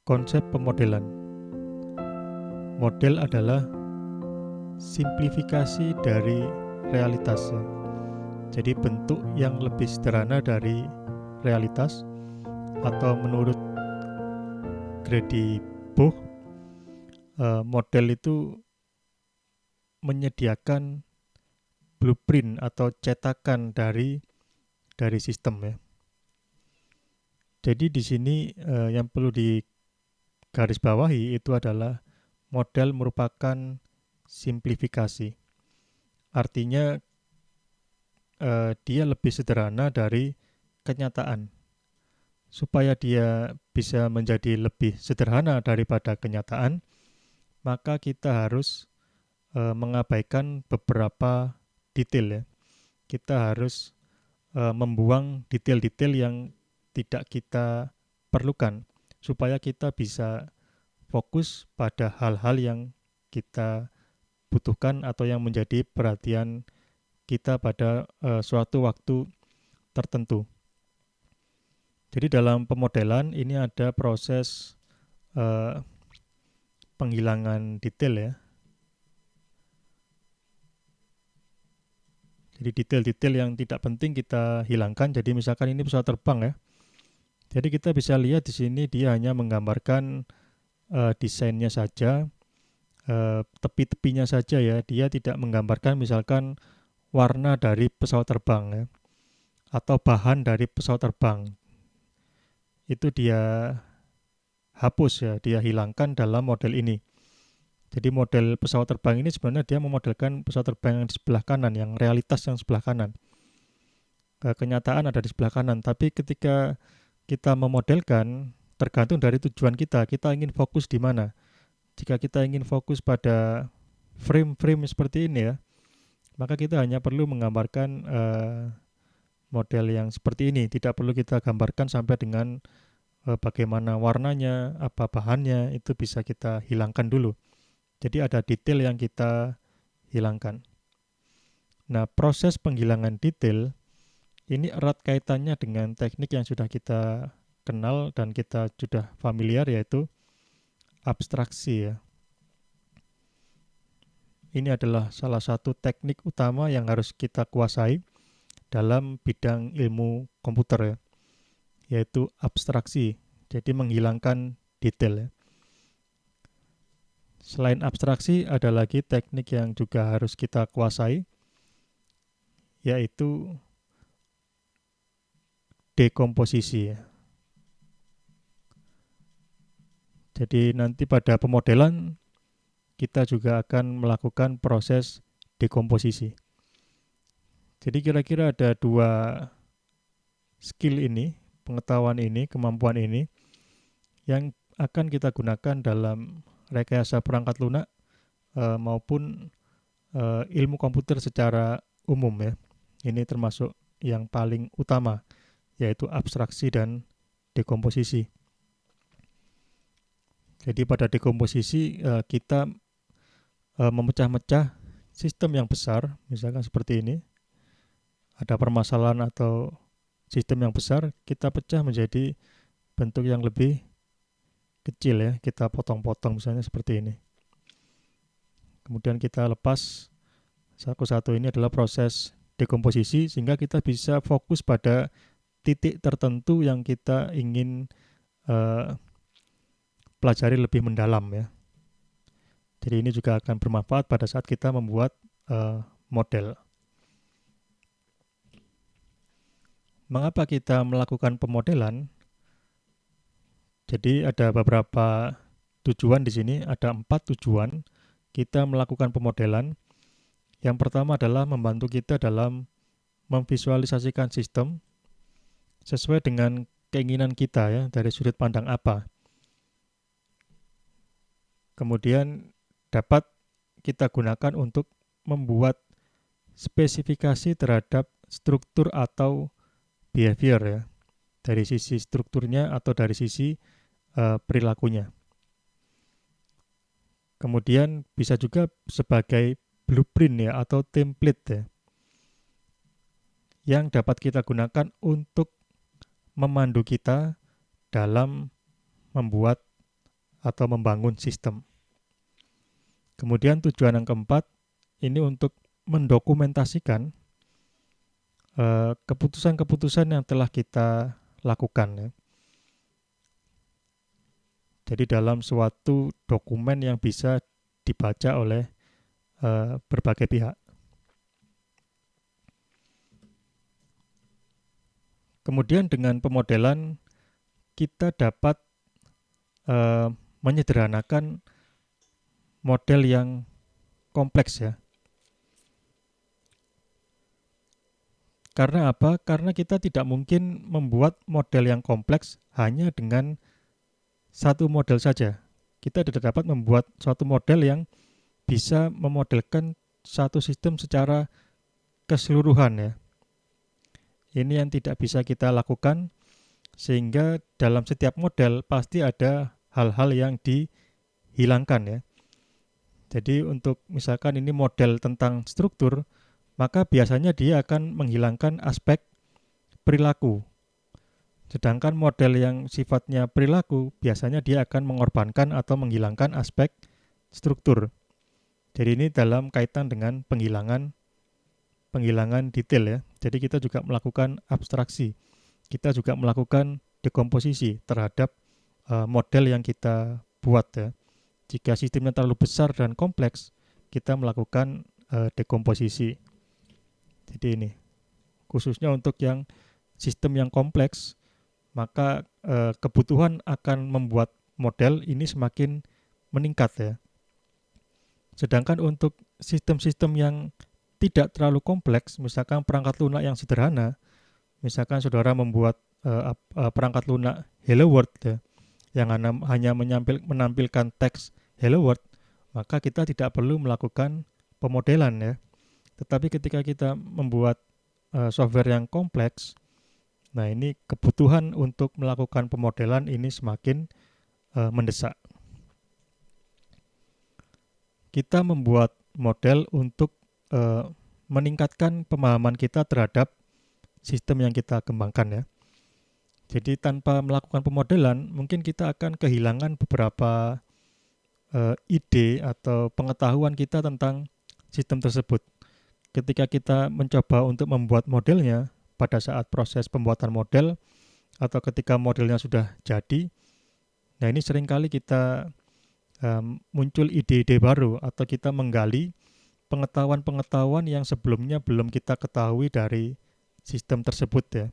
Konsep pemodelan. Model adalah simplifikasi dari realitas. Jadi bentuk yang lebih sederhana dari realitas, atau menurut Grady Book, model itu menyediakan blueprint atau cetakan dari sistem ya. Jadi di sini yang perlu digarisbawahi itu adalah model merupakan simplifikasi. Artinya dia lebih sederhana dari kenyataan. Supaya dia bisa menjadi lebih sederhana daripada kenyataan, maka kita harus mengabaikan beberapa detail ya. Kita harus membuang detail-detail yang tidak kita perlukan, supaya kita bisa fokus pada hal-hal yang kita butuhkan atau yang menjadi perhatian kita pada suatu waktu tertentu. Jadi dalam pemodelan ini ada proses penghilangan detail ya. Jadi detail-detail yang tidak penting kita hilangkan. Jadi misalkan ini pesawat terbang ya. Jadi kita bisa lihat di sini dia hanya menggambarkan desainnya saja, tepi-tepinya saja ya. Dia tidak menggambarkan misalkan warna dari pesawat terbang ya, atau bahan dari pesawat terbang. Itu dia hapus ya, dia hilangkan dalam model ini. Jadi model pesawat terbang ini sebenarnya dia memodelkan pesawat terbang yang di sebelah kanan, yang realitas yang sebelah kanan. Kenyataan ada di sebelah kanan, tapi ketika kita memodelkan tergantung dari tujuan kita ingin fokus di mana. Jika kita ingin fokus pada frame-frame seperti ini ya, maka kita hanya perlu menggambarkan model yang seperti ini. Tidak perlu kita gambarkan sampai dengan bagaimana warnanya, apa bahannya, itu bisa kita hilangkan dulu. Jadi ada detail yang kita hilangkan. Nah, proses penghilangan detail ini erat kaitannya dengan teknik yang sudah kita kenal dan kita sudah familiar, yaitu abstraksi ya. Ini adalah salah satu teknik utama yang harus kita kuasai dalam bidang ilmu komputer ya, yaitu abstraksi. Jadi menghilangkan detail ya. Selain abstraksi, ada lagi teknik yang juga harus kita kuasai, yaitu dekomposisi ya. Jadi nanti pada pemodelan kita juga akan melakukan proses dekomposisi. Jadi kira-kira ada dua skill ini, pengetahuan ini, kemampuan ini yang akan kita gunakan dalam rekayasa perangkat lunak maupun ilmu komputer secara umum ya. Ini termasuk yang paling utama, yaitu abstraksi dan dekomposisi. Jadi pada dekomposisi kita memecah-mecah sistem yang besar, misalkan seperti ini. Ada permasalahan atau sistem yang besar, kita pecah menjadi bentuk yang lebih kecil ya, kita potong-potong misalnya seperti ini. Kemudian kita lepas satu-satu. Ini adalah proses dekomposisi sehingga kita bisa fokus pada titik tertentu yang kita ingin pelajari lebih mendalam ya. Jadi ini juga akan bermanfaat pada saat kita membuat model. Mengapa kita melakukan pemodelan? Jadi ada beberapa tujuan di sini, ada 4 tujuan kita melakukan pemodelan. Yang pertama adalah membantu kita dalam memvisualisasikan sistem sesuai dengan keinginan kita ya, dari sudut pandang apa. Kemudian dapat kita gunakan untuk membuat spesifikasi terhadap struktur atau behavior ya, dari sisi strukturnya atau dari sisi perilakunya. Kemudian bisa juga sebagai blueprint ya, atau template ya, yang dapat kita gunakan untuk memandu kita dalam membuat atau membangun sistem. Kemudian tujuan yang keempat, ini untuk mendokumentasikan keputusan-keputusan yang telah kita lakukan ya. Jadi dalam suatu dokumen yang bisa dibaca oleh berbagai pihak. Kemudian dengan pemodelan kita dapat menyederhanakan model yang kompleks ya. Karena apa? Karena kita tidak mungkin membuat model yang kompleks hanya dengan satu model saja. Kita tidak dapat membuat suatu model yang bisa memodelkan satu sistem secara keseluruhan ya. Ini yang tidak bisa kita lakukan, sehingga dalam setiap model pasti ada hal-hal yang dihilangkan ya. Jadi untuk misalkan ini model tentang struktur, maka biasanya dia akan menghilangkan aspek perilaku. Sedangkan model yang sifatnya perilaku, biasanya dia akan mengorbankan atau menghilangkan aspek struktur. Jadi ini dalam kaitan dengan penghilangan detail ya. Jadi kita juga melakukan abstraksi. Kita juga melakukan dekomposisi terhadap model yang kita buat ya. Jika sistemnya terlalu besar dan kompleks, kita melakukan dekomposisi. Jadi ini khususnya untuk yang sistem yang kompleks, maka kebutuhan akan membuat model ini semakin meningkat ya. Sedangkan untuk sistem-sistem yang tidak terlalu kompleks, misalkan perangkat lunak yang sederhana, misalkan saudara membuat perangkat lunak Hello World ya, yang hanya menampilkan teks Hello World, maka kita tidak perlu melakukan pemodelan ya. Tetapi ketika kita membuat software yang kompleks, nah ini kebutuhan untuk melakukan pemodelan ini semakin mendesak. Kita membuat model untuk meningkatkan pemahaman kita terhadap sistem yang kita kembangkan ya. Jadi tanpa melakukan pemodelan, mungkin kita akan kehilangan beberapa ide atau pengetahuan kita tentang sistem tersebut. Ketika kita mencoba untuk membuat modelnya, pada saat proses pembuatan model atau ketika modelnya sudah jadi, nah ini seringkali kita muncul ide-ide baru atau kita menggali pengetahuan-pengetahuan yang sebelumnya belum kita ketahui dari sistem tersebut ya.